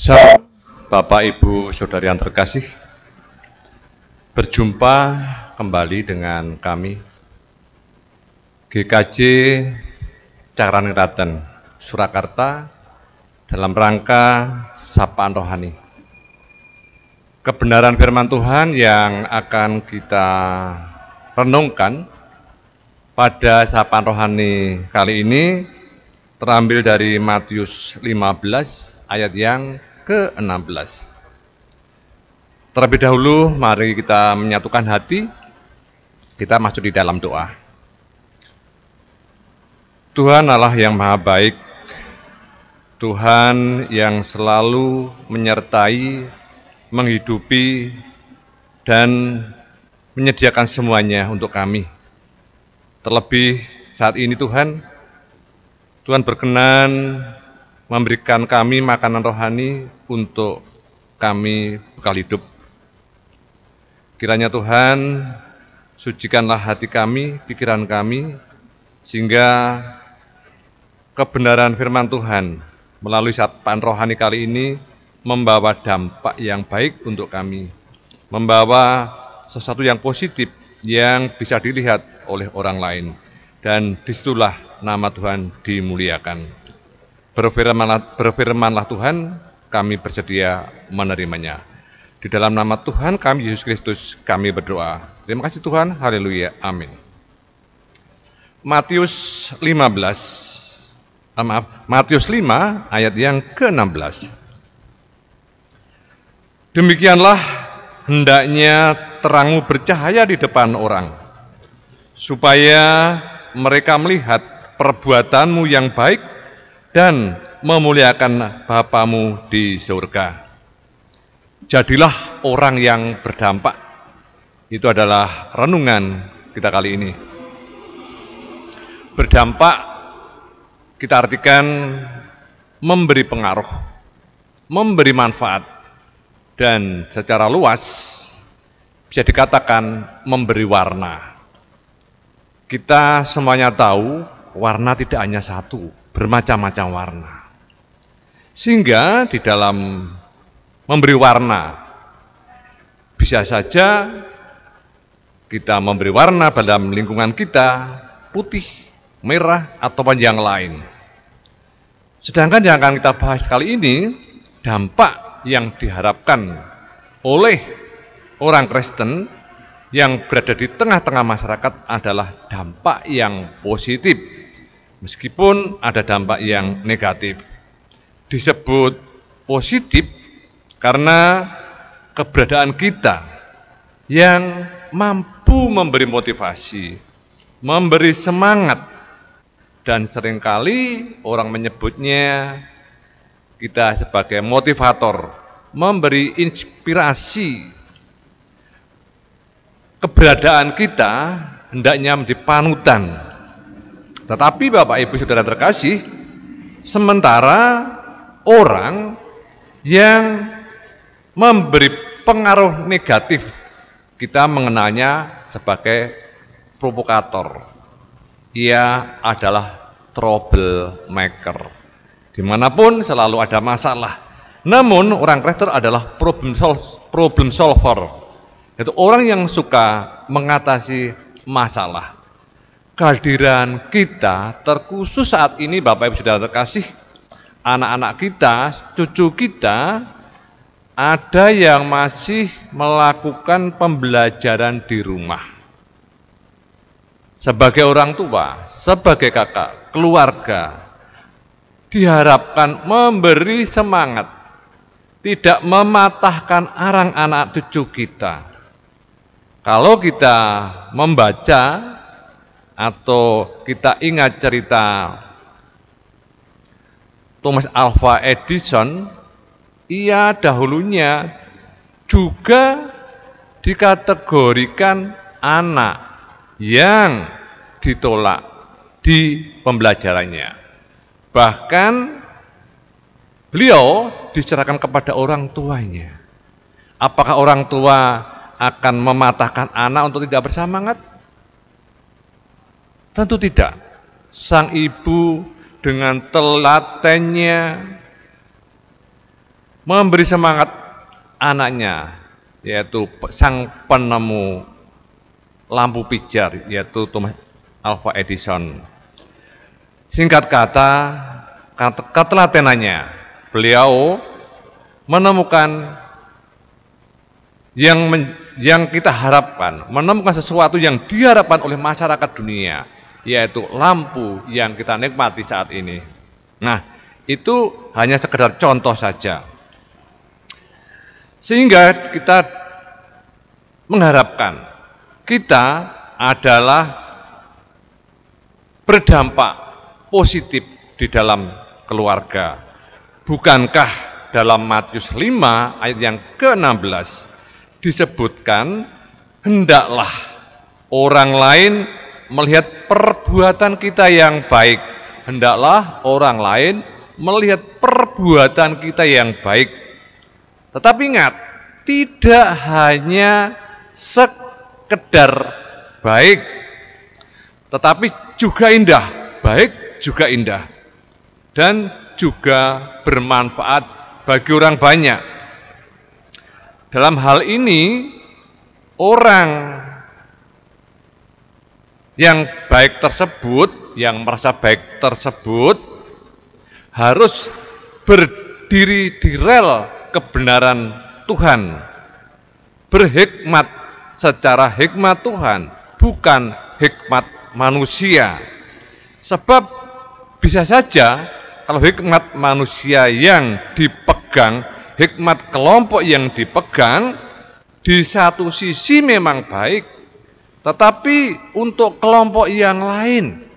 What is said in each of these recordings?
Salam Bapak Ibu Saudari yang terkasih, berjumpa kembali dengan kami GKJ Cakraningrat Surakarta dalam rangka Sapaan Rohani. Kebenaran firman Tuhan yang akan kita renungkan pada Sapaan Rohani kali ini terambil dari Matius 15 ayat yang ke-16. Terlebih dahulu mari kita menyatukan hati, kita masuk di dalam doa. Tuhan Allah yang maha baik, Tuhan yang selalu menyertai, menghidupi, dan menyediakan semuanya untuk kami. Terlebih saat ini Tuhan berkenan memberikan kami makanan rohani untuk kami bekal hidup. Kiranya Tuhan sucikanlah hati kami, pikiran kami, sehingga kebenaran firman Tuhan melalui sapaan rohani kali ini membawa dampak yang baik untuk kami, membawa sesuatu yang positif yang bisa dilihat oleh orang lain, dan disitulah nama Tuhan dimuliakan. Berfirmanlah Tuhan, kami bersedia menerimanya. Di dalam nama Tuhan kami Yesus Kristus kami berdoa. Terima kasih Tuhan, haleluya, amin. Matius 5 ayat yang ke-16. Demikianlah hendaknya terangmu bercahaya di depan orang, supaya mereka melihat perbuatanmu yang baik dan memuliakan Bapamu di surga. Jadilah orang yang berdampak. Itu adalah renungan kita kali ini. Berdampak kita artikan memberi pengaruh, memberi manfaat, dan secara luas bisa dikatakan memberi warna. Kita semuanya tahu warna tidak hanya satu, bermacam-macam warna. Sehingga di dalam memberi warna, bisa saja kita memberi warna dalam lingkungan kita, putih, merah, ataupun yang lain. Sedangkan yang akan kita bahas kali ini, dampak yang diharapkan oleh orang Kristen yang berada di tengah-tengah masyarakat adalah dampak yang positif, meskipun ada dampak yang negatif. Disebut positif karena keberadaan kita yang mampu memberi motivasi, memberi semangat, dan seringkali orang menyebutnya kita sebagai motivator, memberi inspirasi. Keberadaan kita hendaknya menjadi panutan. Tetapi Bapak Ibu Saudara terkasih, sementara orang yang memberi pengaruh negatif, kita mengenalnya sebagai provokator. Ia adalah troublemaker. Dimanapun selalu ada masalah. Namun orang Kristen adalah problem solver. Itu orang yang suka mengatasi masalah. Kehadiran kita terkhusus saat ini Bapak Ibu Saudara terkasih, anak-anak kita, cucu kita, ada yang masih melakukan pembelajaran di rumah. Sebagai orang tua, sebagai kakak, keluarga, diharapkan memberi semangat, tidak mematahkan arang anak cucu kita. Kalau kita membaca atau kita ingat cerita Thomas Alva Edison, ia dahulunya juga dikategorikan anak yang ditolak di pembelajarannya. Bahkan beliau diserahkan kepada orang tuanya. Apakah orang tua akan mematahkan anak untuk tidak bersemangat? Tentu tidak. Sang ibu dengan telatennya memberi semangat anaknya, yaitu sang penemu lampu pijar, yaitu Thomas Alva Edison. Singkat kata, ketelatenannya, beliau menemukan yang kita harapkan, menemukan sesuatu yang diharapkan oleh masyarakat dunia, yaitu lampu yang kita nikmati saat ini. Nah, itu hanya sekedar contoh saja. Sehingga kita mengharapkan kita adalah berdampak positif di dalam keluarga. Bukankah dalam Matius 5 ayat yang ke-16 disebutkan, hendaklah orang lain melihat perbuatan kita yang baik. Hendaklah orang lain melihat perbuatan kita yang baik. Tetapi ingat, tidak hanya sekedar baik, tetapi juga indah, baik juga indah, dan juga bermanfaat bagi orang banyak. Dalam hal ini, orang yang baik tersebut, yang merasa baik tersebut, harus berdiri di rel kebenaran Tuhan, berhikmat secara hikmat Tuhan, bukan hikmat manusia. Sebab bisa saja kalau hikmat manusia yang dipegang, hikmat kelompok yang dipegang, di satu sisi memang baik, tetapi untuk kelompok yang lain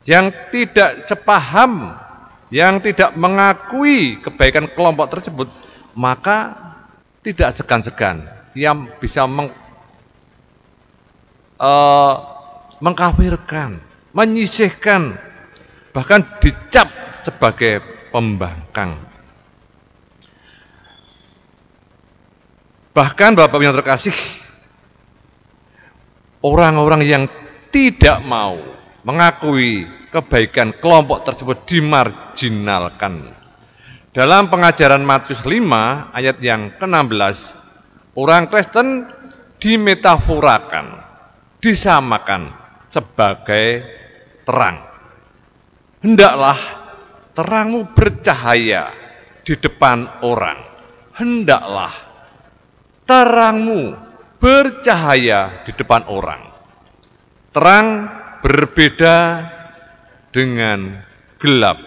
yang tidak sepaham, yang tidak mengakui kebaikan kelompok tersebut, maka tidak segan-segan yang bisa mengkafirkan, menyisihkan, bahkan dicap sebagai pembangkang. Bahkan Bapak yang terkasih, orang-orang yang tidak mau mengakui kebaikan kelompok tersebut dimarginalkan. Dalam pengajaran Matius 5 ayat yang ke-16, orang Kristen dimetaforakan, disamakan sebagai terang. Hendaklah terangmu bercahaya di depan orang. Hendaklah terangmu bercahaya di depan orang. Terang berbeda dengan gelap.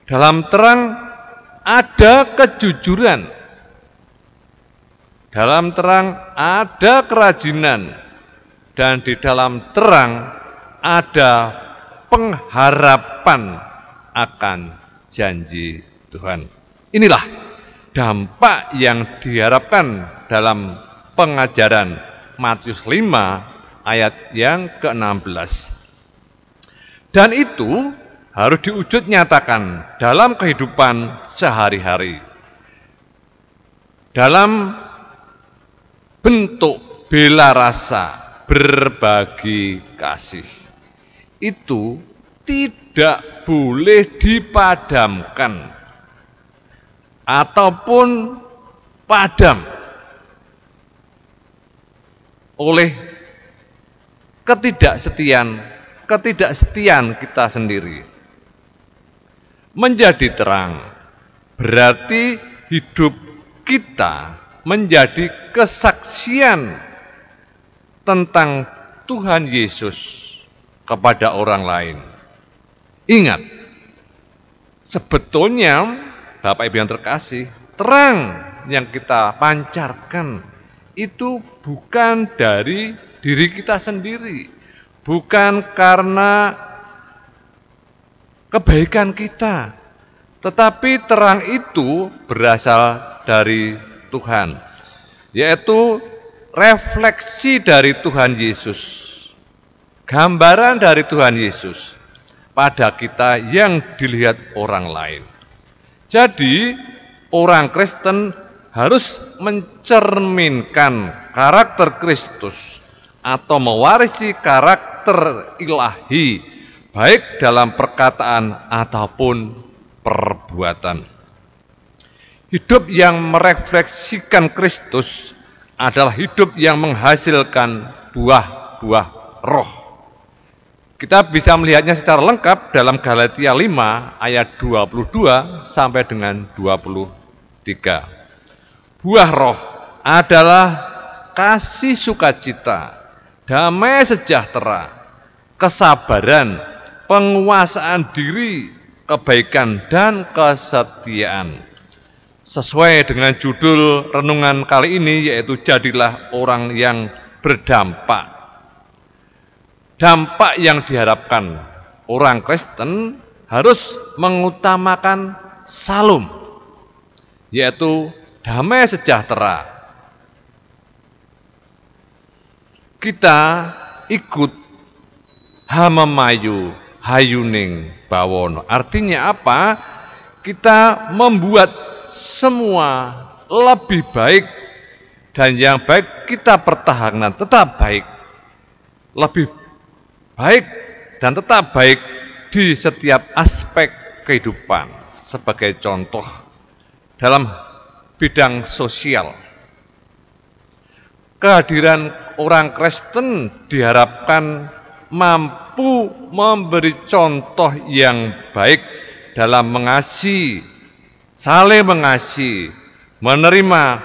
Dalam terang ada kejujuran, dalam terang ada kerajinan, dan di dalam terang ada pengharapan akan janji Tuhan. Inilah dampak yang diharapkan dalam pengajaran Matius 5 ayat yang ke-16. Dan itu harus diwujud nyatakan dalam kehidupan sehari-hari. Dalam bentuk bela rasa, berbagi kasih. Itu tidak boleh dipadamkan ataupun padam oleh ketidaksetiaan kita sendiri. Menjadi terang berarti hidup kita menjadi kesaksian tentang Tuhan Yesus kepada orang lain. Ingat, sebetulnya Bapak Ibu yang terkasih, terang yang kita pancarkan itu bukan dari diri kita sendiri, bukan karena kebaikan kita, tetapi terang itu berasal dari Tuhan, yaitu refleksi dari Tuhan Yesus, gambaran dari Tuhan Yesus pada kita yang dilihat orang lain. Jadi orang Kristen harus mencerminkan karakter Kristus atau mewarisi karakter ilahi, baik dalam perkataan ataupun perbuatan. Hidup yang merefleksikan Kristus adalah hidup yang menghasilkan buah-buah roh. Kita bisa melihatnya secara lengkap dalam Galatia 5 ayat 22 sampai dengan 23. Buah roh adalah kasih sukacita, damai sejahtera, kesabaran, penguasaan diri, kebaikan, dan kesetiaan. Sesuai dengan judul renungan kali ini, yaitu jadilah orang yang berdampak. Dampak yang diharapkan orang Kristen harus mengutamakan salum, yaitu damai sejahtera. Kita ikut hamemayu hayuning bawono. Artinya apa? Kita membuat semua lebih baik, dan yang baik kita pertahankan tetap baik. Lebih baik dan tetap baik di setiap aspek kehidupan. Sebagai contoh dalam bidang sosial, kehadiran orang Kristen diharapkan mampu memberi contoh yang baik dalam mengasihi, saling mengasihi, menerima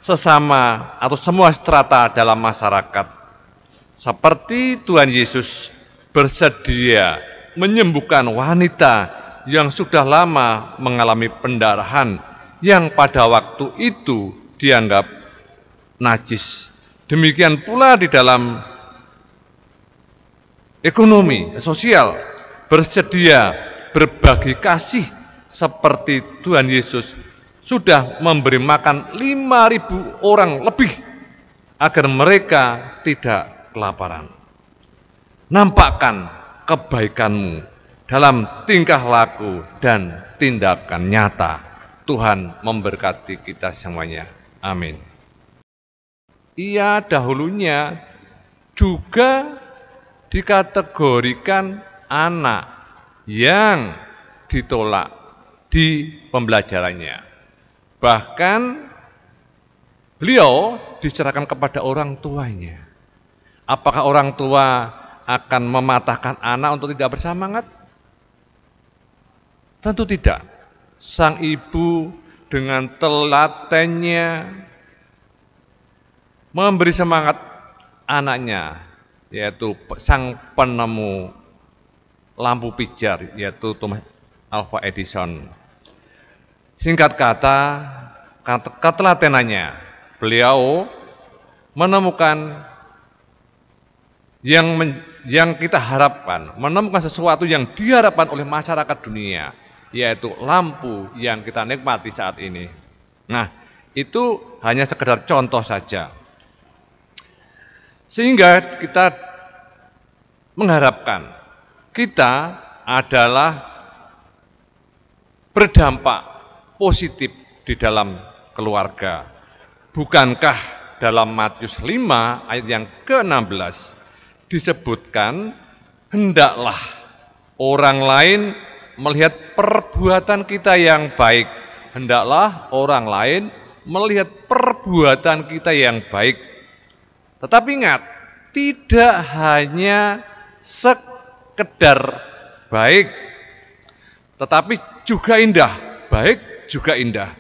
sesama atau semua strata dalam masyarakat. Seperti Tuhan Yesus bersedia menyembuhkan wanita yang sudah lama mengalami pendarahan yang pada waktu itu dianggap najis. Demikian pula di dalam ekonomi, sosial, bersedia berbagi kasih seperti Tuhan Yesus sudah memberi makan 5.000 orang lebih agar mereka tidak kelaparan. Nampakkan kebaikanmu dalam tingkah laku dan tindakan nyata. Tuhan memberkati kita semuanya. Amin. Ia dahulunya juga dikategorikan anak yang ditolak di pembelajarannya. Bahkan beliau diserahkan kepada orang tuanya. Apakah orang tua akan mematahkan anak untuk tidak bersemangat? Tentu tidak. Sang ibu dengan telatennya memberi semangat anaknya, yaitu sang penemu lampu pijar, yaitu Thomas Alva Edison. Singkat kata, ketelatenannya, beliau menemukan yang kita harapkan, menemukan sesuatu yang diharapkan oleh masyarakat dunia, yaitu lampu yang kita nikmati saat ini. Nah, itu hanya sekedar contoh saja. Sehingga kita mengharapkan kita adalah berdampak positif di dalam keluarga. Bukankah dalam Matius 5 ayat yang ke-16 disebutkan, hendaklah orang lain melihat perbuatan kita yang baik. Hendaklah orang lain melihat perbuatan kita yang baik. Tetapi ingat, tidak hanya sekedar baik, tetapi juga indah. Baik juga indah.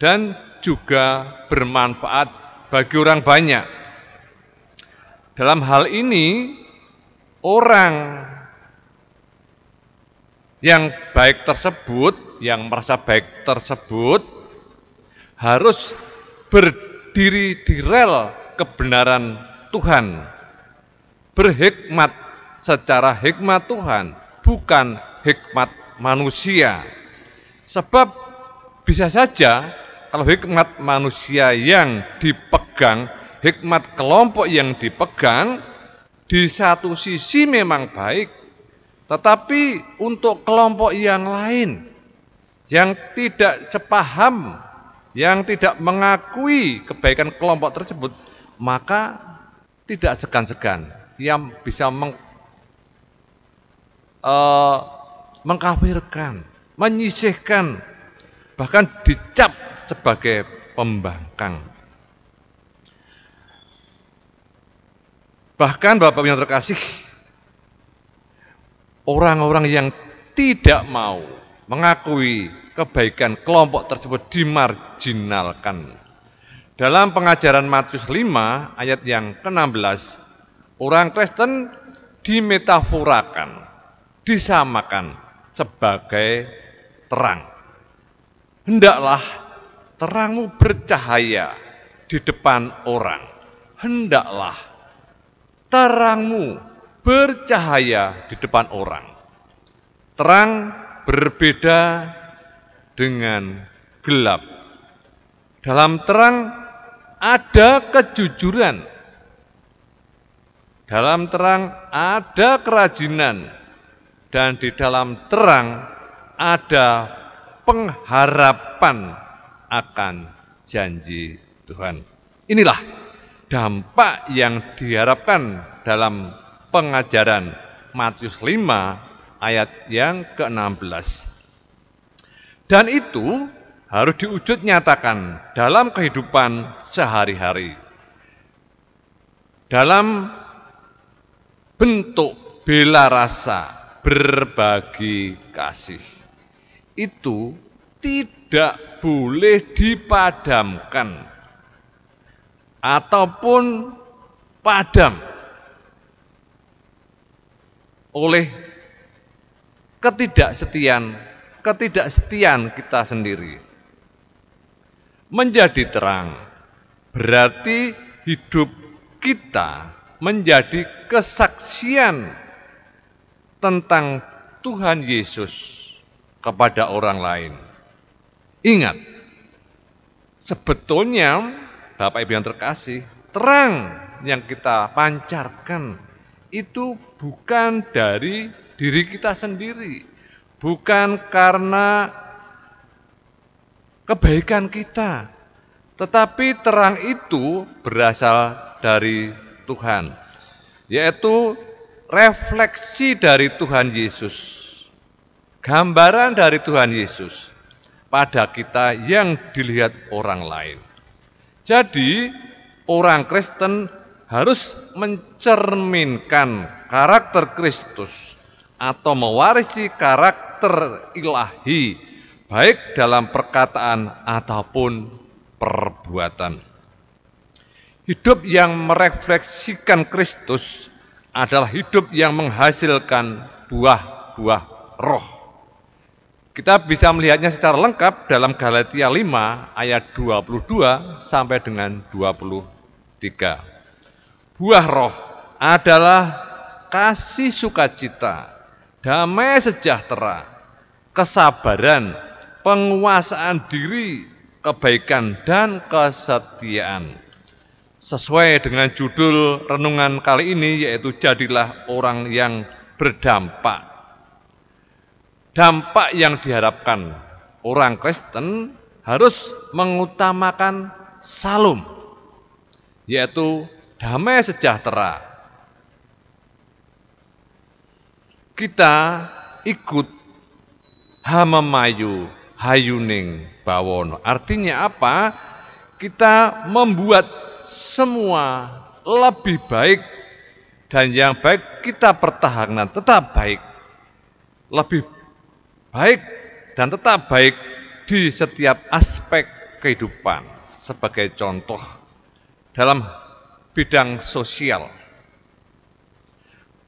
Dan juga bermanfaat bagi orang banyak. Dalam hal ini, orang yang baik tersebut, yang merasa baik tersebut, harus berdiri di rel kebenaran Tuhan, berhikmat secara hikmat Tuhan, bukan hikmat manusia. Sebab bisa saja kalau hikmat manusia yang dipegang, hikmat kelompok yang dipegang, di satu sisi memang baik, tetapi untuk kelompok yang lain, yang tidak sepaham, yang tidak mengakui kebaikan kelompok tersebut, maka tidak segan-segan yang bisa mengkafirkan, menyisihkan, bahkan dicap sebagai pembangkang. Bahkan Bapak yang terkasih, orang-orang yang tidak mau mengakui kebaikan kelompok tersebut dimarginalkan. Dalam pengajaran Matius 5 ayat yang ke-16, orang Kristen dimetaforakan, disamakan sebagai terang. Hendaklah terangmu bercahaya di depan orang. Hendaklah terangmu bercahaya di depan orang. Terang berbeda dengan gelap. Dalam terang ada kejujuran. Dalam terang ada kerajinan. Dan di dalam terang ada pengharapan akan janji Tuhan. Inilah dampak yang diharapkan dalam pengajaran Matius 5 ayat yang ke-16. Dan itu harus diwujud nyatakan dalam kehidupan sehari-hari. Dalam bentuk bela rasa, berbagi kasih. Itu tidak boleh dipadamkan ataupun padam oleh ketidaksetiaan kita sendiri. Menjadi terang berarti hidup kita menjadi kesaksian tentang Tuhan Yesus kepada orang lain. Ingat, sebetulnya Bapak Ibu yang terkasih, terang yang kita pancarkan itu bukan dari diri kita sendiri, bukan karena kebaikan kita, tetapi terang itu berasal dari Tuhan, yaitu refleksi dari Tuhan Yesus, gambaran dari Tuhan Yesus pada kita yang dilihat orang lain. Jadi, orang Kristen harus mencerminkan karakter Kristus atau mewarisi karakter ilahi, baik dalam perkataan ataupun perbuatan. Hidup yang merefleksikan Kristus adalah hidup yang menghasilkan buah-buah roh. Kita bisa melihatnya secara lengkap dalam Galatia 5 ayat 22 sampai dengan 23. Buah roh adalah kasih sukacita, damai sejahtera, kesabaran, penguasaan diri, kebaikan, dan kesetiaan. Sesuai dengan judul renungan kali ini, yaitu jadilah orang yang berdampak. Dampak yang diharapkan orang Kristen harus mengutamakan salum, yaitu damai sejahtera. Kita ikut hamemayu hayuning bawono. Artinya apa? Kita membuat semua lebih baik, dan yang baik kita pertahankan tetap baik. Lebih baik dan tetap baik di setiap aspek kehidupan. Sebagai contoh dalam bidang sosial,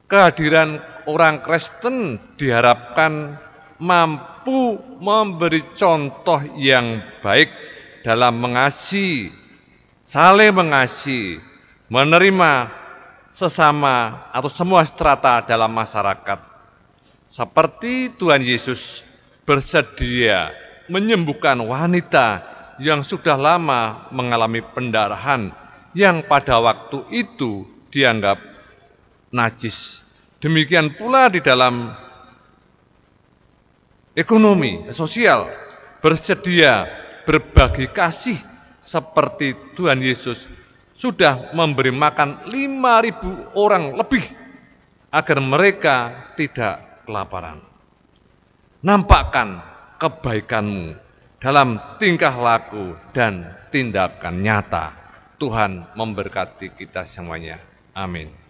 kehadiran orang Kristen diharapkan mampu memberi contoh yang baik dalam mengasihi, saling mengasihi, menerima sesama atau semua strata dalam masyarakat. Seperti Tuhan Yesus bersedia menyembuhkan wanita yang sudah lama mengalami pendarahan yang pada waktu itu dianggap najis. Demikian pula di dalam ekonomi, sosial, bersedia berbagi kasih seperti Tuhan Yesus sudah memberi makan 5.000 orang lebih agar mereka tidak kelaparan. Nampakkan kebaikanmu dalam tingkah laku dan tindakan nyata. Tuhan memberkati kita semuanya. Amin.